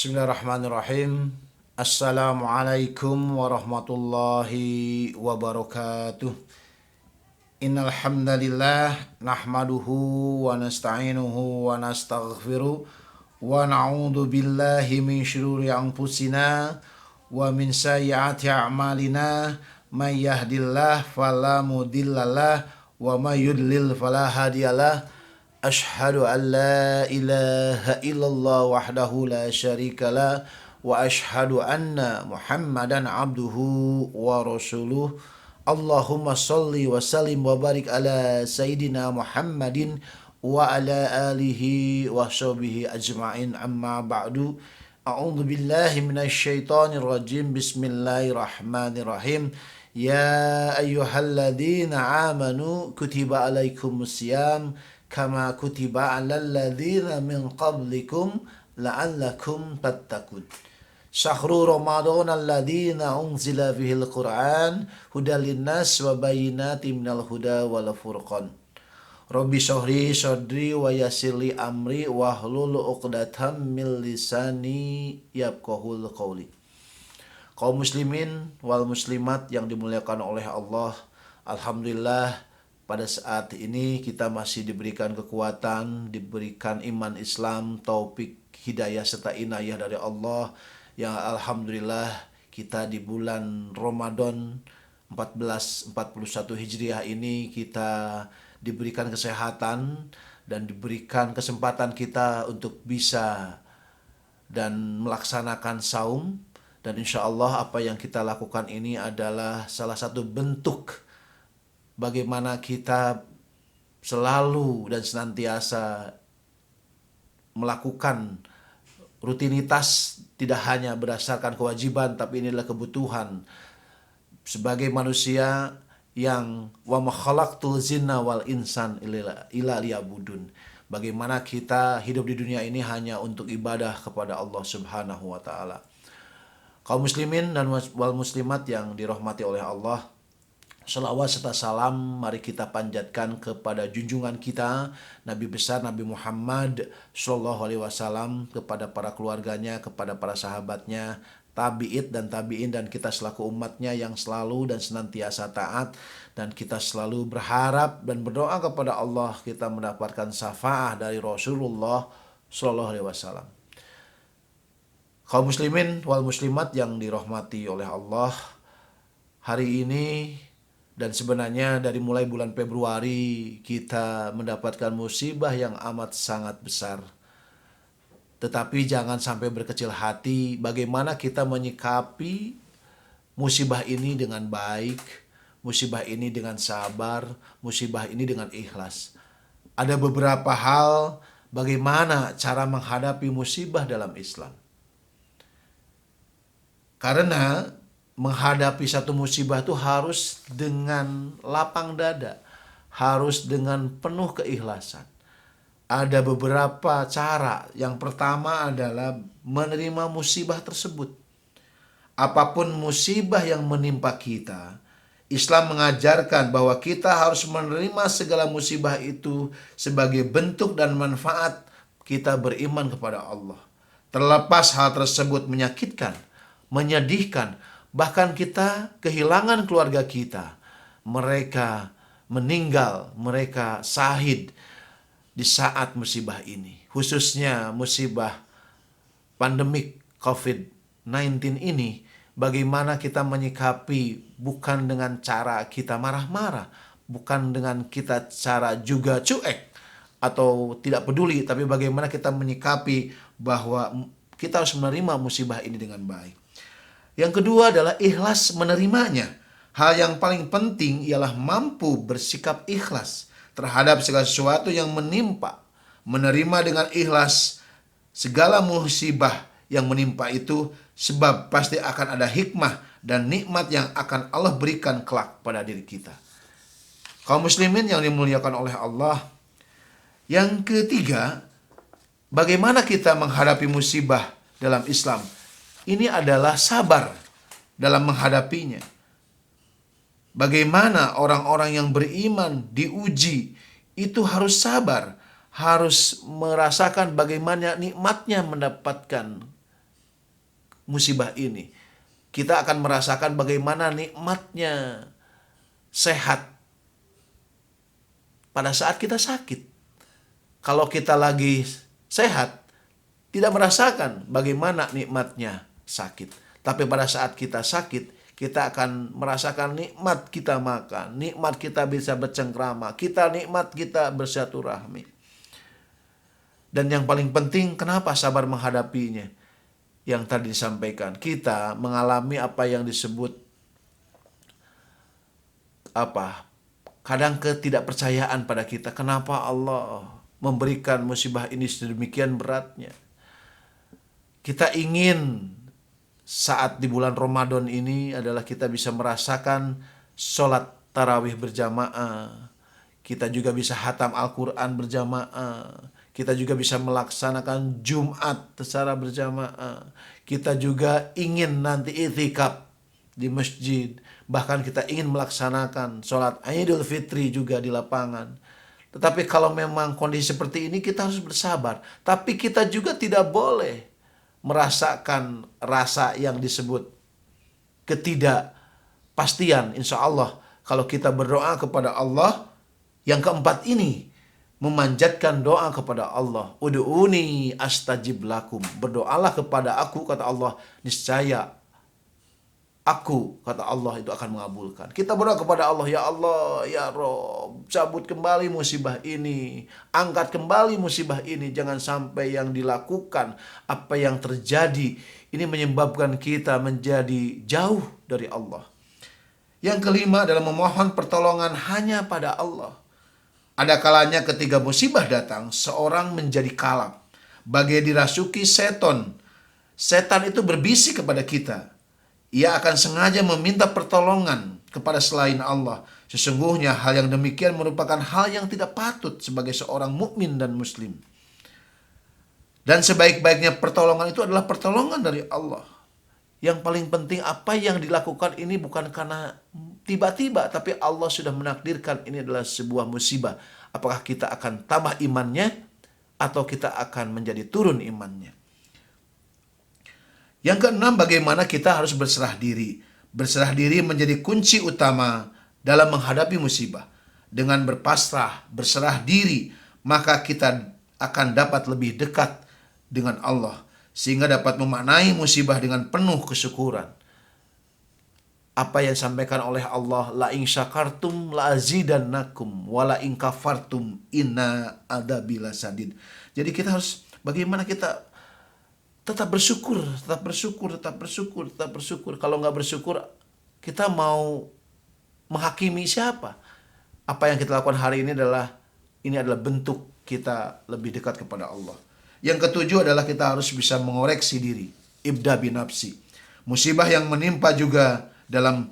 Bismillahirrahmanirrahim. Assalamualaikum warahmatullahi wabarakatuh. Innal hamdalillah nahmaduhu wa nasta'inuhu wa nastaghfiruh wa na'udzu billahi min syururi anfusina wa min sayyiati a'malina. May yahdihillahu fala mudhillalah wa may yudlil fala hadiyalah. Ashhadu an la ilaha illallah wahdahu la syarikalah wa ashhadu anna Muhammadan abduhu wa rasuluh. Allahumma salli wa sallim wa barik ala Sayyidina Muhammadin wa ala alihi wa sahbihi ajma'in, amma ba'du. A'udzu billahi minasy syaithanir rajim. Bismillahirrahmanirrahim. Ya ayyuhalladzina amanu kutiba alaikumus syiyam kama kutiba 'alal ladzina min qablikum la'allakum tattaqun. Syahrul Ramadan alladzina unzila fihil Qur'an hudal linnas wa bayyinatin minal huda wal furqan. Rabbi shrahli sadri wa yassirli amri wahlul 'uqdatam min lisani yafqahul qawli. Kaum muslimin wal muslimat yang dimuliakan oleh Allah, alhamdulillah pada saat ini kita masih diberikan kekuatan, diberikan iman Islam, taufik, hidayah serta inayah dari Allah, yang alhamdulillah kita di bulan Ramadan 1441 Hijriah ini kita diberikan kesehatan dan diberikan kesempatan kita untuk bisa dan melaksanakan saum, dan insya Allah apa yang kita lakukan ini adalah salah satu bentuk bagaimana kita selalu dan senantiasa melakukan rutinitas, tidak hanya berdasarkan kewajiban, tapi ini adalah kebutuhan sebagai manusia yang wa ma khalaqtul jinna wal insan illa liya'budun. Bagaimana kita hidup di dunia ini hanya untuk ibadah kepada Allah Subhanahu wa taala. Kaum muslimin dan wal muslimat yang dirahmati oleh Allah, salawat serta salam mari kita panjatkan kepada junjungan kita Nabi besar Nabi Muhammad Shallallahu Alaihi Wasallam, kepada para keluarganya, kepada para sahabatnya, tabi'in dan tabi'in, dan kita selaku umatnya yang selalu dan senantiasa taat, dan kita selalu berharap dan berdoa kepada Allah kita mendapatkan syafaat dari Rasulullah Shallallahu Alaihi Wasallam. Kaum muslimin wal muslimat yang dirahmati oleh Allah, hari ini dan sebenarnya dari mulai bulan Februari kita mendapatkan musibah yang amat sangat besar. Tetapi jangan sampai berkecil hati. Bagaimana kita menyikapi musibah ini dengan baik, musibah ini dengan sabar, musibah ini dengan ikhlas. Ada beberapa hal bagaimana cara menghadapi musibah dalam Islam. Karena menghadapi satu musibah itu harus dengan lapang dada, harus dengan penuh keikhlasan. Ada beberapa cara. Yang pertama adalah menerima musibah tersebut. Apapun musibah yang menimpa kita, Islam mengajarkan bahwa kita harus menerima segala musibah itu sebagai bentuk dan manfaat kita beriman kepada Allah. Terlepas hal tersebut menyakitkan, menyedihkan, bahkan kita kehilangan keluarga kita, mereka meninggal, mereka syahid di saat musibah ini. Khususnya musibah pandemik COVID-19 ini, bagaimana kita menyikapi bukan dengan cara kita marah-marah, bukan dengan kita cara juga cuek atau tidak peduli, tapi bagaimana kita menyikapi bahwa kita harus menerima musibah ini dengan baik. Yang kedua adalah ikhlas menerimanya. Hal yang paling penting ialah mampu bersikap ikhlas terhadap segala sesuatu yang menimpa. Menerima dengan ikhlas segala musibah yang menimpa itu, sebab pasti akan ada hikmah dan nikmat yang akan Allah berikan kelak pada diri kita. Kaum muslimin yang dimuliakan oleh Allah, yang ketiga, bagaimana kita menghadapi musibah dalam Islam? Ini adalah sabar dalam menghadapinya. Bagaimana orang-orang yang beriman diuji itu harus sabar, harus merasakan bagaimana nikmatnya mendapatkan musibah ini, kita akan merasakan bagaimana nikmatnya sehat pada saat kita sakit. Kalau kita lagi sehat, tidak merasakan bagaimana nikmatnya sakit. Tapi pada saat kita sakit, kita akan merasakan nikmat kita makan, nikmat kita bisa bercengkrama, nikmat kita bersilaturahmi. Dan yang paling penting, kenapa sabar menghadapinya? Yang tadi disampaikan, kita mengalami apa yang disebut kadang ketidakpercayaan pada kita. Kenapa Allah memberikan musibah ini sedemikian beratnya? Kita ingin saat di bulan Ramadan ini adalah kita bisa merasakan sholat tarawih berjamaah. Kita juga bisa hatam Al-Quran berjamaah. Kita juga bisa melaksanakan Jumat secara berjamaah. Kita juga ingin nanti i'tikaf di masjid. Bahkan kita ingin melaksanakan sholat Idul Fitri juga di lapangan. Tetapi kalau memang kondisi seperti ini, kita harus bersabar. Tapi kita juga tidak boleh merasakan rasa yang disebut ketidakpastian. Insya Allah kalau kita berdoa kepada Allah, yang keempat ini, memanjatkan doa kepada Allah. Ud'uni astajib lakum. Berdoalah kepada aku, kata Allah, niscaya aku, kata Allah, itu akan mengabulkan. Kita berdoa kepada Allah, ya Allah, ya Rob, cabut kembali musibah ini, angkat kembali musibah ini, jangan sampai yang dilakukan, apa yang terjadi, ini menyebabkan kita menjadi jauh dari Allah. Yang kelima adalah memohon pertolongan hanya pada Allah. Ada kalanya ketika musibah datang, seorang menjadi kalap, bagai dirasuki setan. Setan itu berbisik kepada kita. Ia akan sengaja meminta pertolongan kepada selain Allah. Sesungguhnya hal yang demikian merupakan hal yang tidak patut sebagai seorang mukmin dan muslim. Dan sebaik-baiknya pertolongan itu adalah pertolongan dari Allah. Yang paling penting, apa yang dilakukan ini bukan karena tiba-tiba, tapi Allah sudah menakdirkan ini adalah sebuah musibah. Apakah kita akan tambah imannya atau kita akan menjadi turun imannya? Yang keenam, bagaimana kita harus berserah diri. Berserah diri menjadi kunci utama dalam menghadapi musibah. Dengan berpasrah, berserah diri, maka kita akan dapat lebih dekat dengan Allah, sehingga dapat memaknai musibah dengan penuh kesyukuran. Apa yang disampaikan oleh Allah, la in syakartum la azidannakum wa la in kafartum inna adzabi lasadid. Jadi kita harus bagaimana kita tetap bersyukur, tetap bersyukur, tetap bersyukur, tetap bersyukur. Kalau nggak bersyukur, kita mau menghakimi siapa? Apa yang kita lakukan hari ini adalah bentuk kita lebih dekat kepada Allah. Yang ketujuh adalah kita harus bisa mengoreksi diri. Ibda binafsi. Musibah yang menimpa juga dalam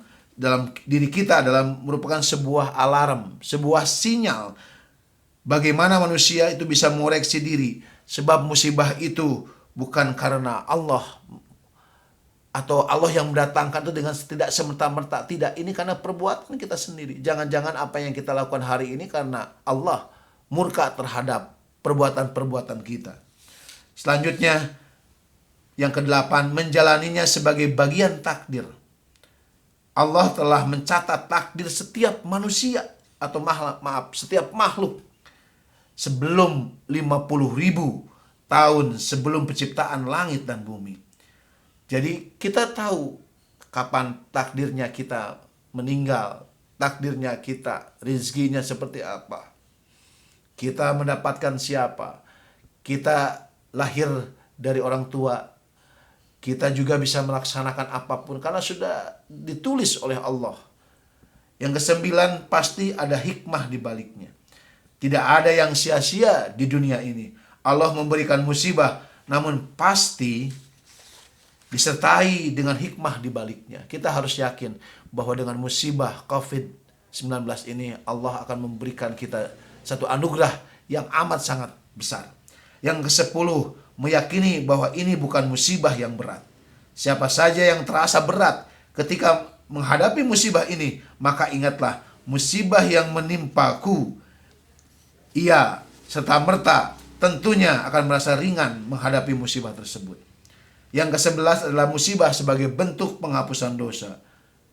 diri kita adalah merupakan sebuah alarm, sebuah sinyal bagaimana manusia itu bisa mengoreksi diri. Sebab musibah itu bukan karena Allah atau Allah yang mendatangkan itu dengan tidak semerta-merta. Tidak, ini karena perbuatan kita sendiri. Jangan-jangan apa yang kita lakukan hari ini karena Allah murka terhadap perbuatan-perbuatan kita. Selanjutnya, yang kedelapan, menjalaninya sebagai bagian takdir. Allah telah mencatat takdir setiap manusia atau setiap makhluk sebelum 50.000 tahun sebelum penciptaan langit dan bumi. Jadi kita tahu kapan takdirnya kita meninggal, takdirnya kita, rezekinya seperti apa, kita mendapatkan siapa, kita lahir dari orang tua, kita juga bisa melaksanakan apapun karena sudah ditulis oleh Allah. Yang kesembilan, pasti ada hikmah di baliknya. Tidak ada yang sia-sia di dunia ini. Allah memberikan musibah, namun pasti disertai dengan hikmah di baliknya. Kita harus yakin bahwa dengan musibah COVID-19 ini, Allah akan memberikan kita satu anugerah yang amat sangat besar. Yang ke-10, meyakini bahwa ini bukan musibah yang berat. Siapa saja yang terasa berat ketika menghadapi musibah ini, maka ingatlah, musibah yang menimpaku, ia serta-merta tentunya akan merasa ringan menghadapi musibah tersebut. Yang ke-11 adalah musibah sebagai bentuk penghapusan dosa.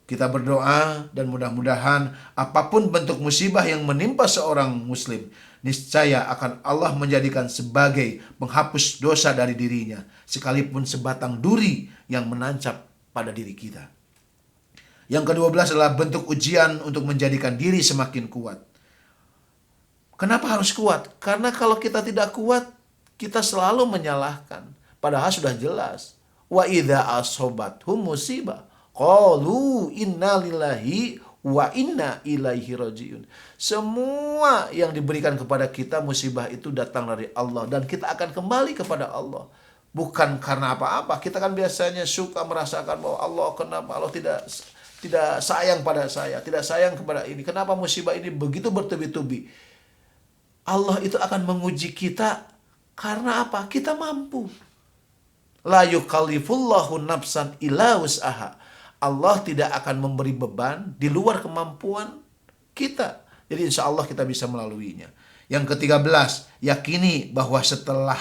Kita berdoa dan mudah-mudahan apapun bentuk musibah yang menimpa seorang muslim, niscaya akan Allah menjadikan sebagai penghapus dosa dari dirinya, sekalipun sebatang duri yang menancap pada diri kita. Yang ke-12 adalah bentuk ujian untuk menjadikan diri semakin kuat. Kenapa harus kuat? Karena kalau kita tidak kuat, kita selalu menyalahkan. Padahal sudah jelas. Wa idza asobathum musibah qalu inna lillahi wa inna ilaihi rajiun. Semua yang diberikan kepada kita musibah itu datang dari Allah dan kita akan kembali kepada Allah. Bukan karena apa-apa. Kita kan biasanya suka merasakan bahwa Allah, kenapa Allah tidak sayang pada saya, tidak sayang kepada ini. Kenapa musibah ini begitu bertubi-tubi? Allah itu akan menguji kita karena apa? Kita mampu. La yukallifullahu nafsan illa wus'aha. Allah tidak akan memberi beban di luar kemampuan kita. Jadi insya Allah kita bisa melaluinya. Yang ke-13, yakini bahwa setelah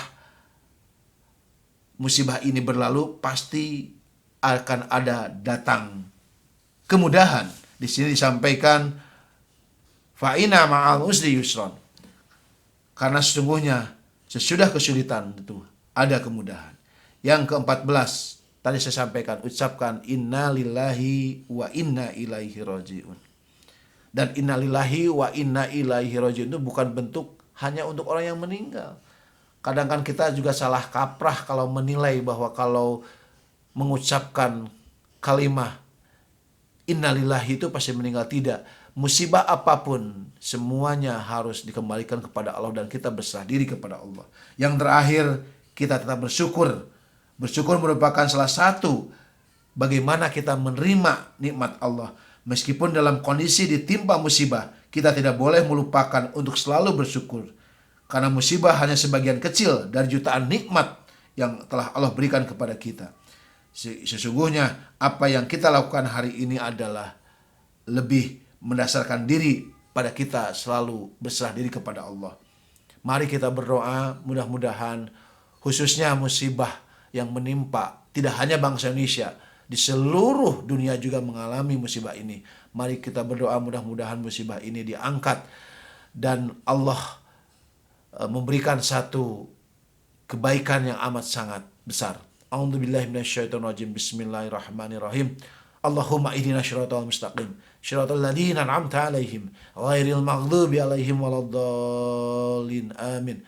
musibah ini berlalu pasti akan ada datang kemudahan. Di sini disampaikan fa inna ma'al usri yusran. Karena sesungguhnya sesudah kesulitan itu ada kemudahan. Yang ke-14 tadi saya sampaikan, ucapkan inna lillahi wa inna ilaihi rajiun. Dan inna lillahi wa inna ilaihi rajiun itu bukan bentuk hanya untuk orang yang meninggal. Kadang kan kita juga salah kaprah kalau menilai bahwa kalau mengucapkan kalimat inna lillahi itu pasti meninggal. Tidak. Musibah apapun semuanya harus dikembalikan kepada Allah dan kita berserah diri kepada Allah. Yang terakhir, kita tetap bersyukur. Bersyukur merupakan salah satu bagaimana kita menerima nikmat Allah. Meskipun dalam kondisi ditimpa musibah, kita tidak boleh melupakan untuk selalu bersyukur. Karena musibah hanya sebagian kecil dari jutaan nikmat yang telah Allah berikan kepada kita. Sesungguhnya apa yang kita lakukan hari ini adalah lebih mendasarkan diri pada kita selalu berserah diri kepada Allah. Mari kita berdoa, mudah-mudahan khususnya musibah yang menimpa tidak hanya bangsa Indonesia, di seluruh dunia juga mengalami musibah ini. Mari kita berdoa mudah-mudahan musibah ini diangkat dan Allah memberikan satu kebaikan yang amat sangat besar. A'udzubillahi minasyaitonirrajim. Bismillahirrahmanirrahim. Allahumma ihdina syiratal mustaqim, syiratal ladzina an'amta 'alaihim, ghairil maghdubi 'alaihim waladdallin. Amin.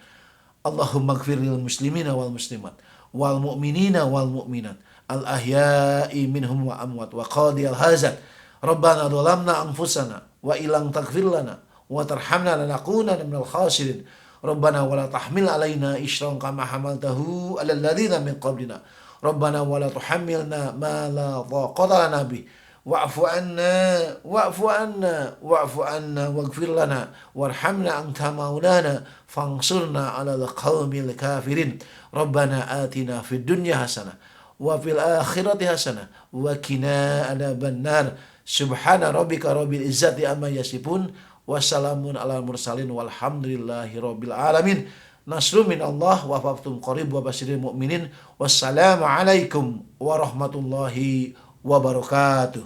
Allahumma ighfir lil muslimina wal muslimat wal mu'minina wal mu'minat al ahya'i minhum wa amwat wa qadiyal hazat. Rabbana dhalamna anfusana wa illam taghfir lana wa tarhamna lanakunanna minal khasirin. Rabbana wala tahmil 'alaina isran kama hamaltahu 'alal ladzina min qablina. Rabbana wala tuhammilna ma la taqata lana bih. Wa'fu anna waghfir lana warhamna anta maulana fansurna 'alal qaumil kafirin. Rabbana atina fid dunya hasanah wa fil akhirati hasanah wa qina adzabannar. Subhana rabbika rabbil izzati amma yasifun wassalamun alal mursalin walhamdulillahi rabbil alamin. Nasrun min Allah wa fathun qarib wa basyiril mu'minin. Wassalamu alaikum warahmatullahi wabarakatuh.